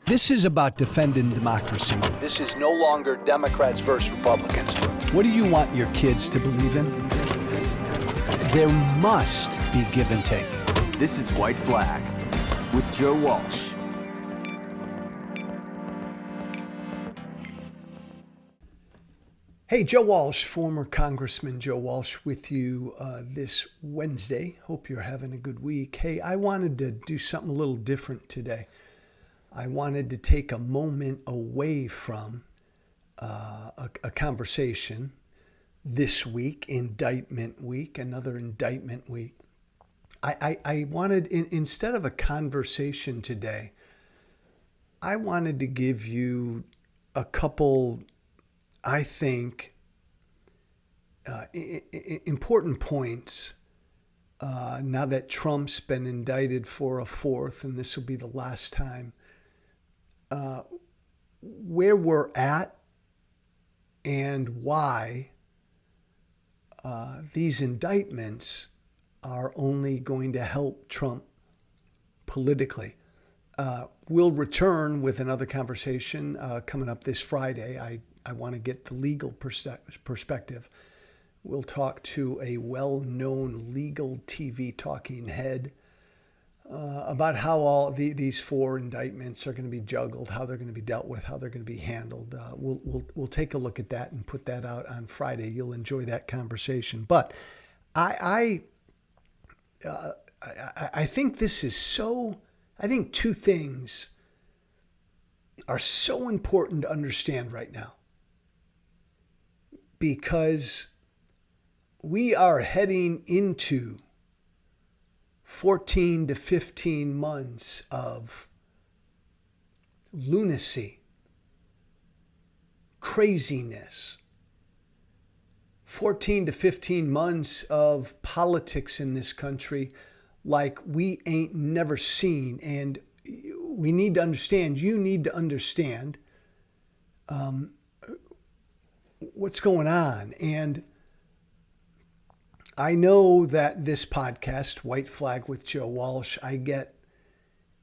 This is about defending democracy. This is no longer Democrats versus Republicans. What do you want your kids to believe in? There must be give and take. This is White Flag with Joe Walsh. Hey, Joe Walsh, former Congressman Joe Walsh with you this Wednesday. Hope you're having a good week. Hey, I wanted to do something a little different today. I wanted to take a moment away from a conversation this week, indictment week, another indictment week. I wanted, instead of a conversation today, I wanted to give you a couple, I think, important points now that Trump's been indicted for a fourth, and this will be the last time, where we're at and why these indictments are only going to help Trump politically. We'll return with another conversation coming up this Friday. I want to get the legal perspective. We'll talk to a well-known legal TV talking head about how all these four indictments are going to be juggled, how they're going to be dealt with, how they're going to be handled. We'll take a look at that and put that out on Friday. You'll enjoy that conversation. But I think this is so. I think two things are so important to understand right now, because we are heading into 14 to 15 months of lunacy, craziness, 14 to 15 months of politics in this country like we ain't never seen. And we need to understand, you need to understand what's going on. And I know that this podcast, White Flag with Joe Walsh, I get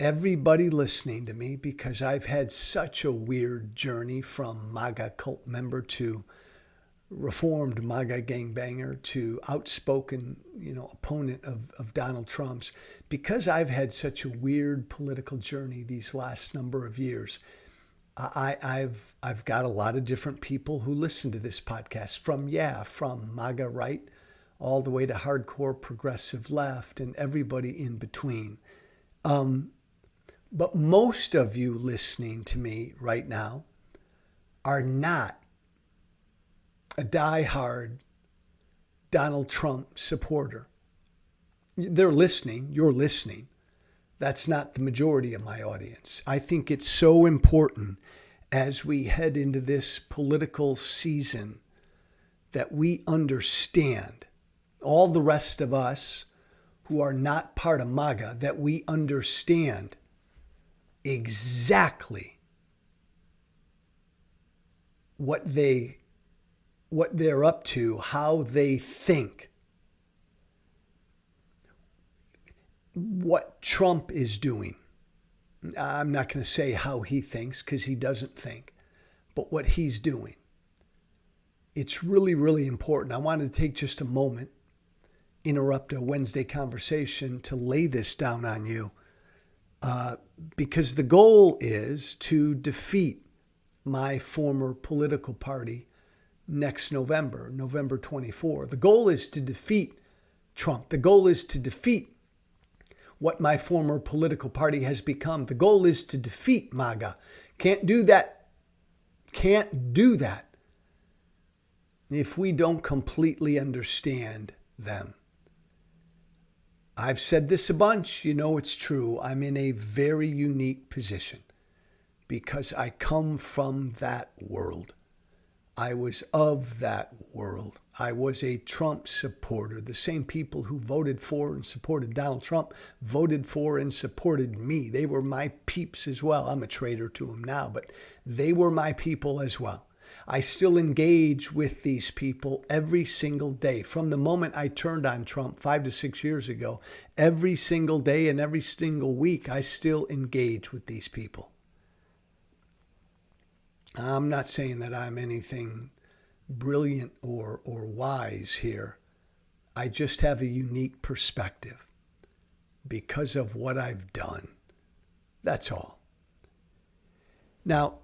everybody listening to me because I've had such a weird journey from MAGA cult member to reformed MAGA gangbanger to outspoken, opponent of Donald Trump's. Because I've had such a weird political journey these last number of years, I've got a lot of different people who listen to this podcast from MAGA right all the way to hardcore progressive left and everybody in between. But most of you listening to me right now are not a diehard Donald Trump supporter. They're listening. You're listening. That's not the majority of my audience. I think it's so important as we head into this political season that we understand, all the rest of us who are not part of MAGA, that we understand exactly what they're up to, how they think, what Trump is doing. I'm not going to say how he thinks because he doesn't think, but what he's doing. It's really, really important. I wanted to take just a moment, interrupt a Wednesday conversation to lay this down on you, because the goal is to defeat my former political party next November 24. The goal is to defeat Trump. The goal is to defeat what my former political party has become. The goal is to defeat MAGA. Can't do that. Can't do that if we don't completely understand them. I've said this a bunch. You know it's true. I'm in a very unique position because I come from that world. I was of that world. I was a Trump supporter. The same people who voted for and supported Donald Trump voted for and supported me. They were my peeps as well. I'm a traitor to them now, but they were my people as well. I still engage with these people every single day. From the moment I turned on Trump 5 to 6 years ago, every single day and every single week, I still engage with these people. I'm not saying that I'm anything brilliant or wise here. I just have a unique perspective because of what I've done. That's all. Now,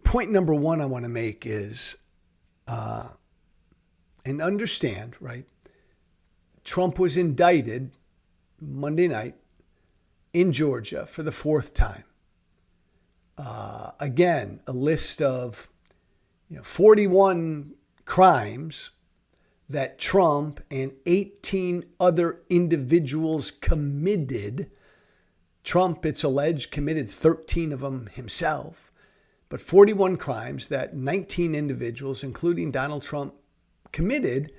point number one I want to make is, and understand, right? Trump was indicted Monday night in Georgia for the fourth time. Again, a list of 41 crimes that Trump and 18 other individuals committed. Trump, it's alleged, committed 13 of them himself, but 41 crimes that 19 individuals, including Donald Trump, committed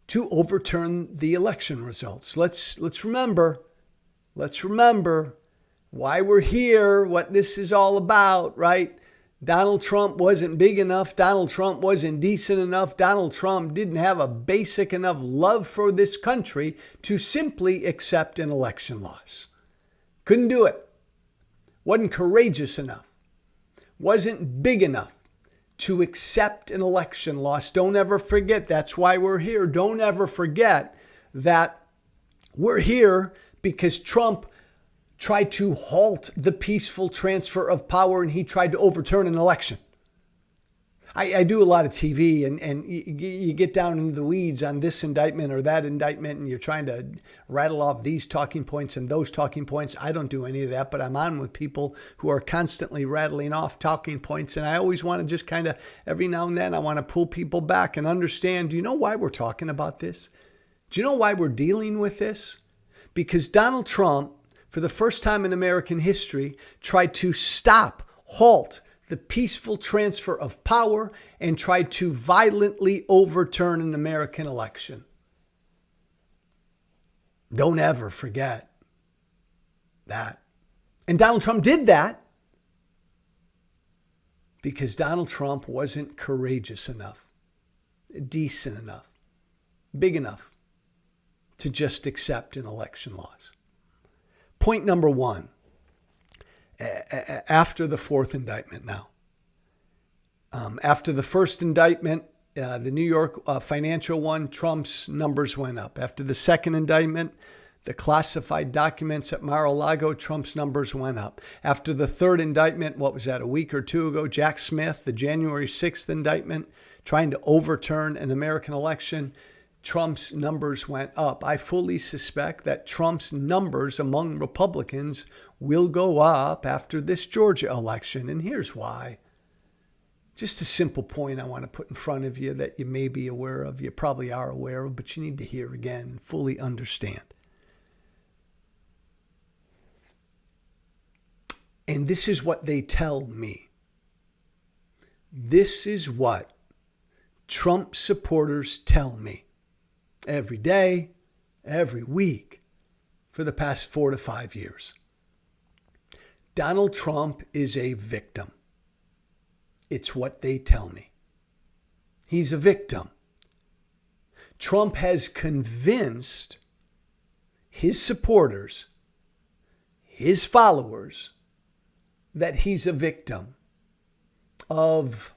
to overturn the election results. Let's remember why we're here, what this is all about, right? Donald Trump wasn't big enough. Donald Trump wasn't decent enough. Donald Trump didn't have a basic enough love for this country to simply accept an election loss. Couldn't do it. Wasn't courageous enough. Wasn't big enough to accept an election loss. Don't ever forget, that's why we're here. Don't ever forget that we're here because Trump tried to halt the peaceful transfer of power and he tried to overturn an election. I do a lot of TV and you get down into the weeds on this indictment or that indictment and you're trying to rattle off these talking points and those talking points. I don't do any of that, but I'm on with people who are constantly rattling off talking points. And I always want to just kind of, every now and then, I want to pull people back and understand, do you know why we're talking about this? Do you know why we're dealing with this? Because Donald Trump, for the first time in American history, tried to halt the peaceful transfer of power and tried to violently overturn an American election. Don't ever forget that. And Donald Trump did that because Donald Trump wasn't courageous enough, decent enough, big enough to just accept an election loss. Point number one, after the fourth indictment now. After the first indictment, the New York financial one, Trump's numbers went up. After the second indictment, the classified documents at Mar-a-Lago, Trump's numbers went up. After the third indictment, what was that, a week or two ago, Jack Smith, the January 6th indictment, trying to overturn an American election, Trump's numbers went up. I fully suspect that Trump's numbers among Republicans will go up after this Georgia election. And here's why. Just a simple point I want to put in front of you that you may be aware of, you probably are aware of, but you need to hear again and fully understand. And this is what they tell me. This is what Trump supporters tell me. Every day, every week, for the past 4 to 5 years. Donald Trump is a victim. It's what they tell me. He's a victim. Trump has convinced his supporters, his followers, that he's a victim of,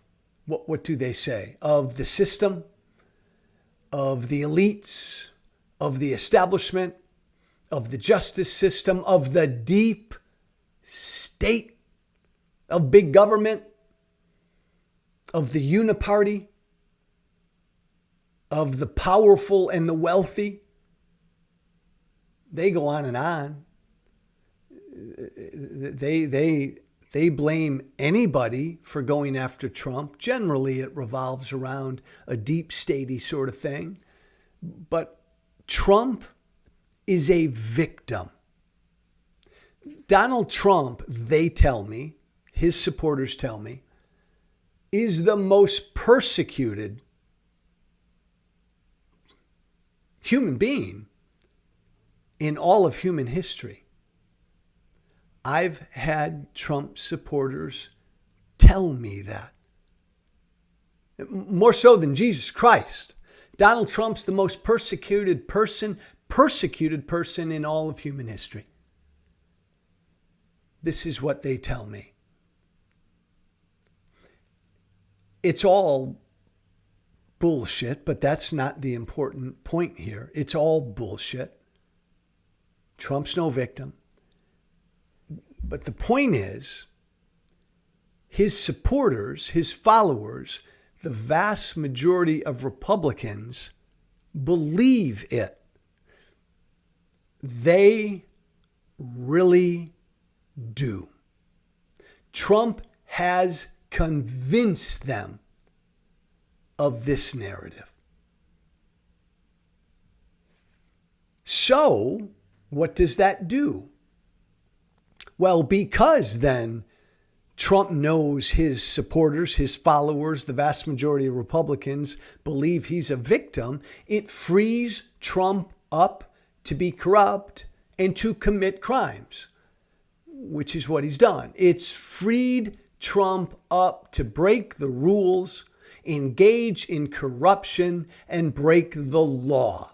what do they say? Of the system, of the elites, of the establishment, of the justice system, of the deep state, of big government, of the uniparty, of the powerful and the wealthy. They go on and on. They blame anybody for going after Trump. Generally, it revolves around a deep statey sort of thing. But Trump is a victim. Donald Trump, they tell me, his supporters tell me, is the most persecuted human being in all of human history. I've had Trump supporters tell me that. More so than Jesus Christ. Donald Trump's the most persecuted person in all of human history. This is what they tell me. It's all bullshit, but that's not the important point here. It's all bullshit. Trump's no victim. But the point is, his supporters, his followers, the vast majority of Republicans believe it. They really do. Trump has convinced them of this narrative. So, what does that do? Well, because then Trump knows his supporters, his followers, the vast majority of Republicans believe he's a victim, it frees Trump up to be corrupt and to commit crimes, which is what he's done. It's freed Trump up to break the rules, engage in corruption, and break the law.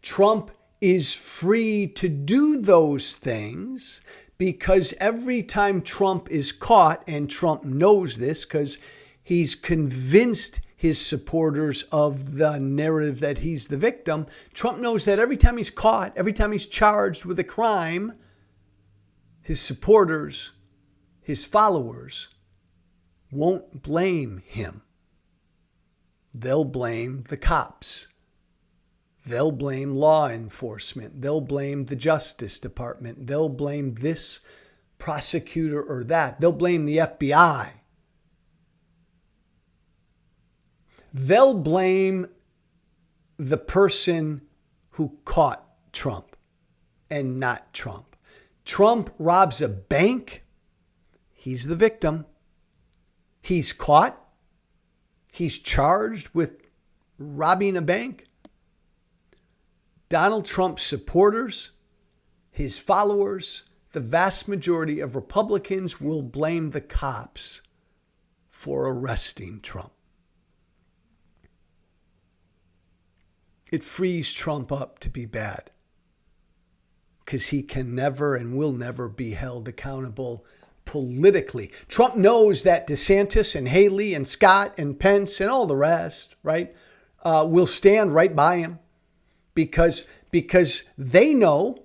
Trump is free to do those things because every time Trump is caught, and Trump knows this because he's convinced his supporters of the narrative that he's the victim, Trump knows that every time he's caught, every time he's charged with a crime, his supporters, his followers won't blame him. They'll blame the cops. They'll blame law enforcement. They'll blame the Justice Department. They'll blame this prosecutor or that. They'll blame the FBI. They'll blame the person who caught Trump and not Trump. Trump robs a bank. He's the victim. He's caught. He's charged with robbing a bank. Donald Trump's supporters, his followers, the vast majority of Republicans will blame the cops for arresting Trump. It frees Trump up to be bad because he can never and will never be held accountable politically. Trump knows that DeSantis and Haley and Scott and Pence and all the rest, right, will stand right by him. Because they know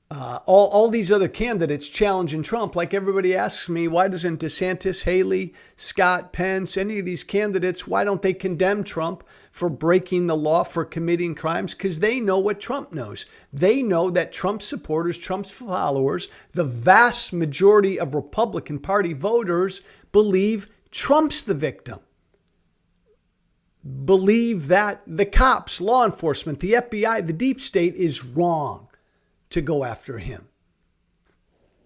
all these other candidates challenging Trump. Like everybody asks me, why doesn't DeSantis, Haley, Scott, Pence, any of these candidates, why don't they condemn Trump for breaking the law, for committing crimes? Because they know what Trump knows. They know that Trump's supporters, Trump's followers, the vast majority of Republican Party voters believe Trump's the victim. Believe that the cops, law enforcement, the FBI, the deep state is wrong to go after him.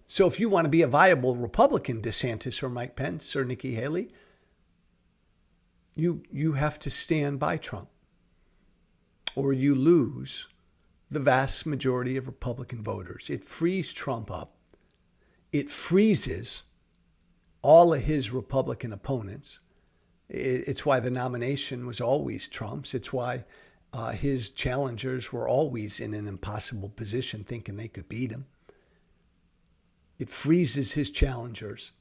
So if you want to be a viable Republican, DeSantis or Mike Pence or Nikki Haley, you have to stand by Trump, or you lose the vast majority of Republican voters. It frees Trump up. It freezes all of his Republican opponents. It's why the nomination was always Trump's. It's why his challengers were always in an impossible position thinking they could beat him. It freezes his challengers.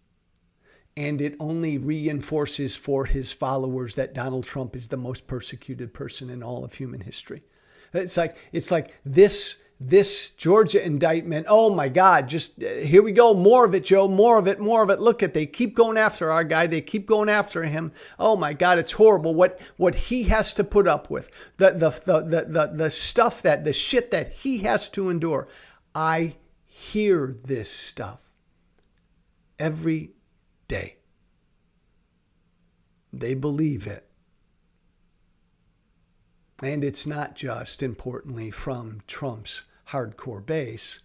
And it only reinforces for his followers that Donald Trump is the most persecuted person in all of human history. It's like this Georgia indictment. Oh my God, just here we go. More of it, Joe. More of it. Look at, they keep going after our guy. They keep going after him. Oh my God, it's horrible. What he has to put up with, the stuff the shit that he has to endure. I hear this stuff every day. They believe it. And it's not just, importantly, from Trump's hardcore base.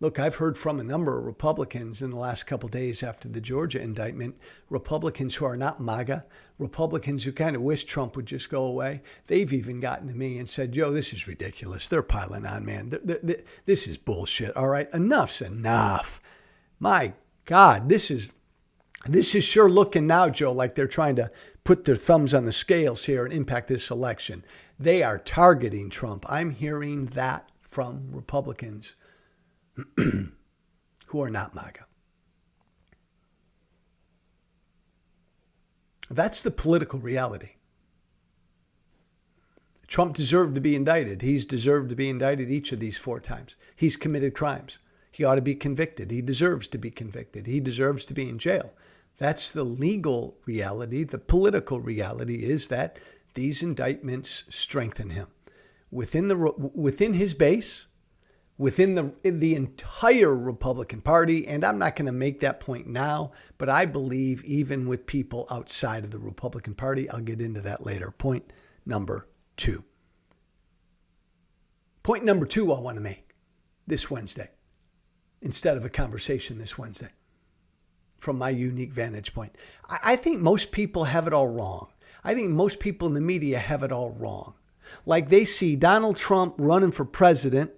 Look, I've heard from a number of Republicans in the last couple of days after the Georgia indictment, Republicans who are not MAGA, Republicans who kind of wish Trump would just go away. They've even gotten to me and said, Joe, this is ridiculous. They're piling on, man. This is bullshit. All right, enough's enough. My God, this is sure looking now, Joe, like they're trying to put their thumbs on the scales here and impact this election. They are targeting Trump. I'm hearing that from Republicans who are not MAGA. That's the political reality. Trump deserved to be indicted. He's deserved to be indicted each of these 4 times. He's committed crimes. He ought to be convicted. He deserves to be convicted. He deserves to be in jail. That's the legal reality. The political reality is that these indictments strengthen him. Within his base, within the entire Republican Party, and I'm not going to make that point now, but I believe even with people outside of the Republican Party. I'll get into that later. Point number 2. Point number 2 I want to make this Wednesday, instead of a conversation this Wednesday, from my unique vantage point. I think most people have it all wrong. I think most people in the media have it all wrong. Like they see Donald Trump running for president,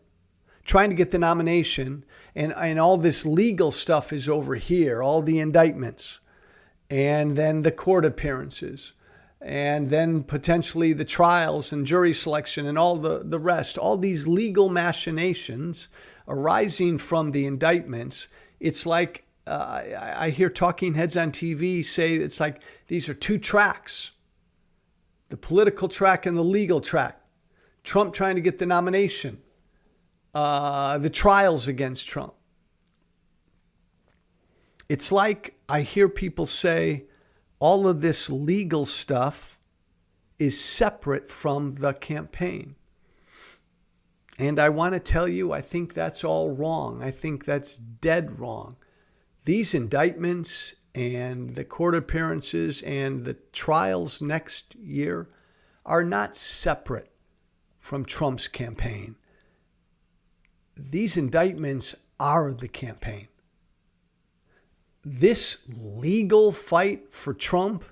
trying to get the nomination, and all this legal stuff is over here, all the indictments, and then the court appearances, and then potentially the trials and jury selection and all the rest, all these legal machinations arising from the indictments. It's like I hear talking heads on TV say it's like these are 2 tracks, the political track and the legal track. Trump trying to get the nomination, the trials against Trump. It's like I hear people say all of this legal stuff is separate from the campaign. And I want to tell you, I think that's all wrong. I think that's dead wrong. These indictments and the court appearances and the trials next year are not separate from Trump's campaign. These indictments are the campaign. This legal fight for Trump,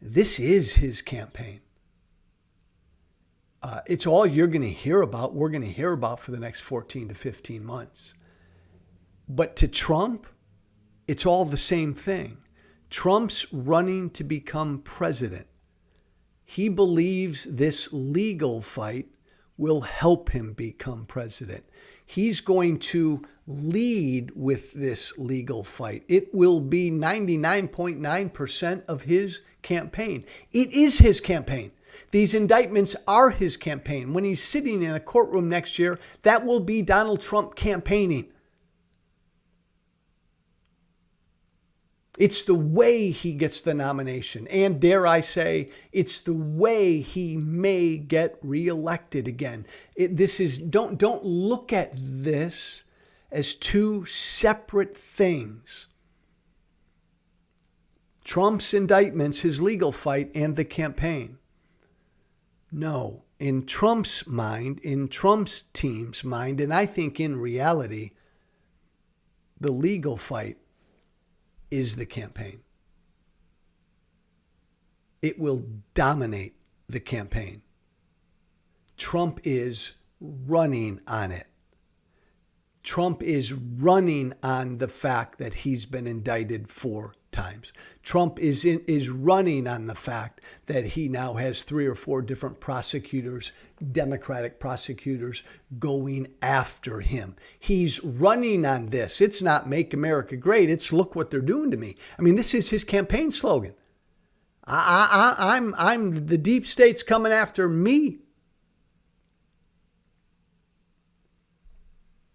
this is his campaign. It's all you're going to hear about, we're going to hear about for the next 14 to 15 months. But to Trump, it's all the same thing. Trump's running to become president. He believes this legal fight will help him become president. He's going to lead with this legal fight. It will be 99.9% of his campaign. It is his campaign. These indictments are his campaign. When he's sitting in a courtroom next year, that will be Donald Trump campaigning. It's the way he gets the nomination. And dare I say, it's the way he may get reelected again. Don't look at this as 2 separate things. Trump's indictments, his legal fight, and the campaign. No, in Trump's mind, in Trump's team's mind, and I think in reality, the legal fight is the campaign. It will dominate the campaign. Trump is running on it. Trump is running on the fact that he's been indicted 4 times. Trump is running on the fact that he now has 3 or 4 different prosecutors, Democratic prosecutors, going after him. He's running on this. It's not make America great. It's look what they're doing to me. I mean, this is his campaign slogan. I'm the deep state's coming after me.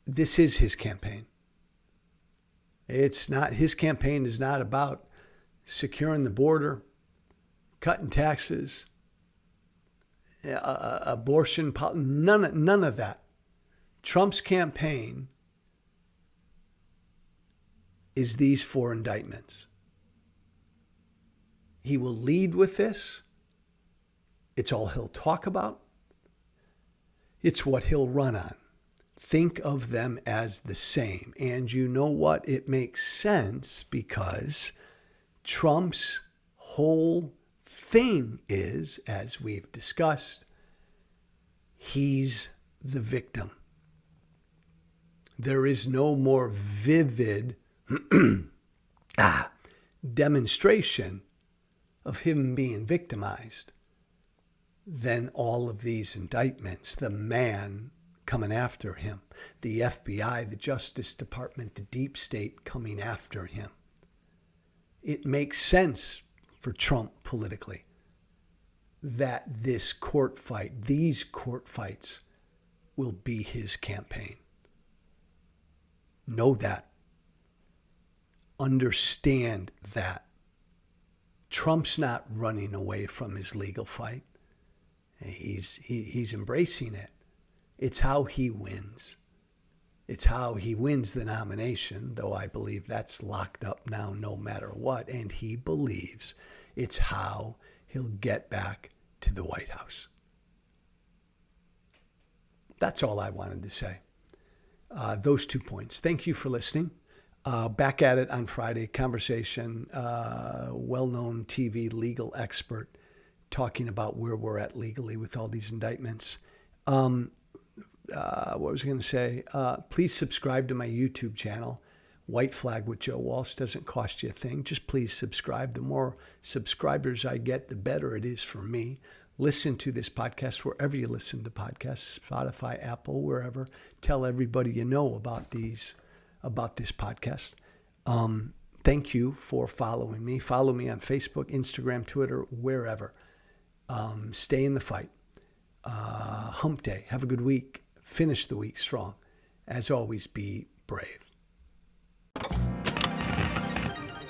This is his campaign. It's not, his campaign is not about securing the border, cutting taxes, abortion, none of that. Trump's campaign is these 4 indictments. He will lead with this. It's all he'll talk about. It's what he'll run on. Think of them as the same. And you know what? It makes sense because Trump's whole thing is, as we've discussed, he's the victim. There is no more vivid demonstration of him being victimized than all of these indictments. The man coming after him, the FBI, the Justice Department, the deep state coming after him. it makes sense for Trump politically that these court fights will be his campaign. Know that. Understand that. Trump's not running away from his legal fight. He's embracing it. It's how he wins. It's how he wins the nomination, though I believe that's locked up now no matter what. And he believes it's how he'll get back to the White House. That's all I wanted to say. Those 2 points. Thank you for listening. Back at it on Friday. Conversation, well-known TV legal expert talking about where we're at legally with all these indictments. What was I going to say? Please subscribe to my YouTube channel. White Flag with Joe Walsh. Doesn't cost you a thing. Just please subscribe. The more subscribers I get, the better it is for me. Listen to this podcast wherever you listen to podcasts, Spotify, Apple, wherever. Tell everybody you know about this podcast. Thank you for following me. Follow me on Facebook, Instagram, Twitter, wherever. Stay in the fight. Hump day. Have a good week. Finish the week strong. As always, be brave.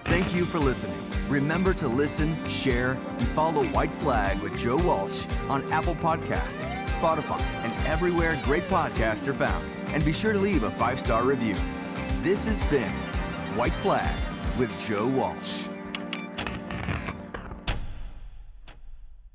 Thank you for listening. Remember to listen, share, and follow White Flag with Joe Walsh on Apple Podcasts, Spotify, and everywhere great podcasts are found. And be sure to leave a 5-star review. This has been White Flag with Joe Walsh.